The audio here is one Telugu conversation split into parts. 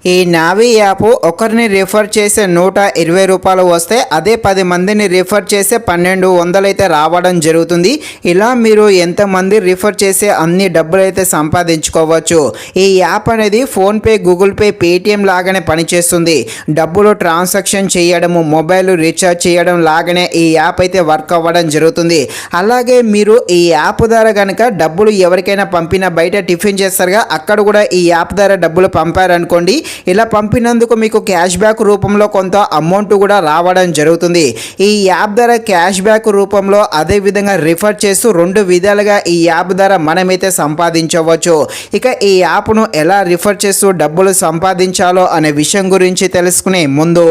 ఈ నావీ యాప్ ఒకరిని రిఫర్ చేసే 120 రూపాయలు వస్తే అదే 10 మందిని రిఫర్ చేసే 1200 అయితే రావడం జరుగుతుంది. ఇలా మీరు ఎంతమంది రిఫర్ చేసే అన్ని డబ్బులు అయితే సంపాదించుకోవచ్చు. ఈ యాప్ అనేది ఫోన్పే, గూగుల్ పే, పేటిఎం లాగానే పనిచేస్తుంది. డబ్బులు ట్రాన్సాక్షన్ చేయడము, మొబైల్ రీఛార్జ్ చేయడం లాగానే ఈ యాప్ అయితే వర్క్ అవ్వడం జరుగుతుంది. అలాగే మీరు ఈ యాప్ ద్వారా కనుక డబ్బులు ఎవరికైనా పంపినా, బయట టిఫిన్ చేస్తారుగా అక్కడ కూడా ఈ యాప్ ద్వారా డబ్బులు పంపారనుకోండి, ఇలా పంపినందుకు మీకు క్యాష్ బ్యాక్ రూపంలో కొంత అమౌంట్ కూడా రావడం జరుగుతుంది. ఈ యాప్ ద్వారా క్యాష్ బ్యాక్ రూపంలో అదే విధంగా రిఫర్ చేస్తూ 2 విధాలుగా ఈ యాప్ ద్వారా మనమైతే సంపాదించవచ్చు. ఇక ఈ యాప్ను ఎలా రిఫర్ చేస్తూ డబ్బులు సంపాదించాలో అనే విషయం గురించి తెలుసుకునే ముందు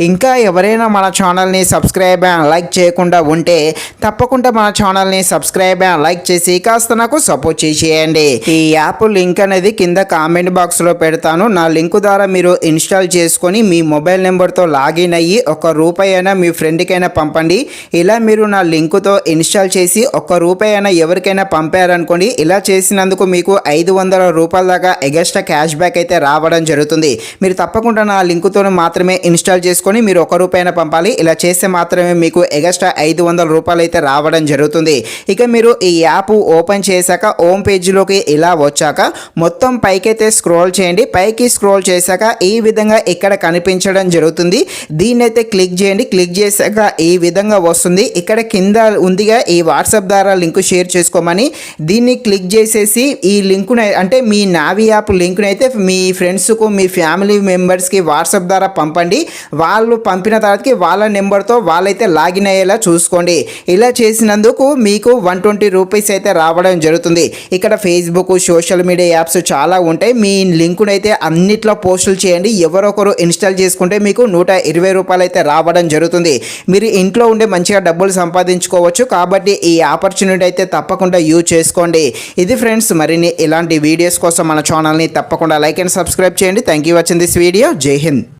ఇంకా ఎవరైనా మన ఛానల్ని సబ్స్క్రైబ్ అండ్ లైక్ చేయకుండా ఉంటే తప్పకుండా మన ఛానల్ని సబ్స్క్రైబ్ అండ్ లైక్ చేసి కాస్త నాకు సపోర్ట్ చేయండి. ఈ యాప్ లింక్ అనేది కింద కామెంట్ బాక్స్లో పెడతాను. నా లింక్ ద్వారా మీరు ఇన్స్టాల్ చేసుకొని మీ మొబైల్ నెంబర్తో లాగిన్ అయ్యి ₹1 అయినా మీ ఫ్రెండ్కైనా పంపండి. ఇలా మీరు నా లింకుతో ఇన్స్టాల్ చేసి ₹1 అయినా ఎవరికైనా పంపారనుకోండి, ఇలా చేసినందుకు మీకు ₹500 దాకా ఎగస్ట్రా క్యాష్ బ్యాక్ అయితే రావడం జరుగుతుంది. మీరు తప్పకుండా నా లింకుతో మాత్రమే ఇన్స్టాల్ చేసుకొని మీరు ₹1 అయినా పంపాలి. ఇలా చేస్తే మాత్రమే మీకు ఎగస్ట్రా ₹500 అయితే రావడం జరుగుతుంది. ఇక మీరు ఈ యాప్ ఓపెన్ చేశాక హోమ్ పేజీలోకి ఇలా వచ్చాక మొత్తం పైకైతే స్క్రోల్ చేయండి. పైకి స్క్రోల్ చేశాక ఈ విధంగా ఇక్కడ కనిపించడం జరుగుతుంది. దీన్ని అయితే క్లిక్ చేయండి. క్లిక్ చేశాక ఈ విధంగా వస్తుంది. ఇక్కడ కింద ఉందిగా ఈ వాట్సాప్ ద్వారా లింక్ షేర్ చేసుకోమని, దీన్ని క్లిక్ చేసేసి ఈ లింకును అంటే మీ నావీ యాప్ లింకును అయితే మీ ఫ్రెండ్స్కు, మీ ఫ్యామిలీ మెంబర్స్కి వాట్సాప్ ద్వారా పంపండి. వాళ్ళు పంపిన తర్వాతకి వాళ్ళ నెంబర్తో వాళ్ళైతే లాగిన్ అయ్యేలా చూసుకోండి. ఇలా చేసినందుకు మీకు ₹120 అయితే రావడం జరుగుతుంది. ఇక్కడ ఫేస్బుక్, సోషల్ మీడియా యాప్స్ చాలా ఉంటాయి. మీ లింకును అయితే అన్నిట్లో పోస్టులు చేయండి. ఎవరొకరు ఇన్స్టాల్ చేసుకుంటే మీకు ₹120 అయితే రావడం జరుగుతుంది. మీరు ఇంట్లో ఉండే మంచిగా డబ్బులు సంపాదించుకోవచ్చు. కాబట్టి ఈ ఆపర్చునిటీ అయితే తప్పకుండా యూజ్ చేసుకోండి. ఇది ఫ్రెండ్స్, మరిన్ని ఇలాంటి వీడియోస్ కోసం మన ఛానల్ని తప్పకుండా లైక్ అండ్ సబ్స్క్రైబ్ చేయండి. Thank you watching this video. జై హింద్.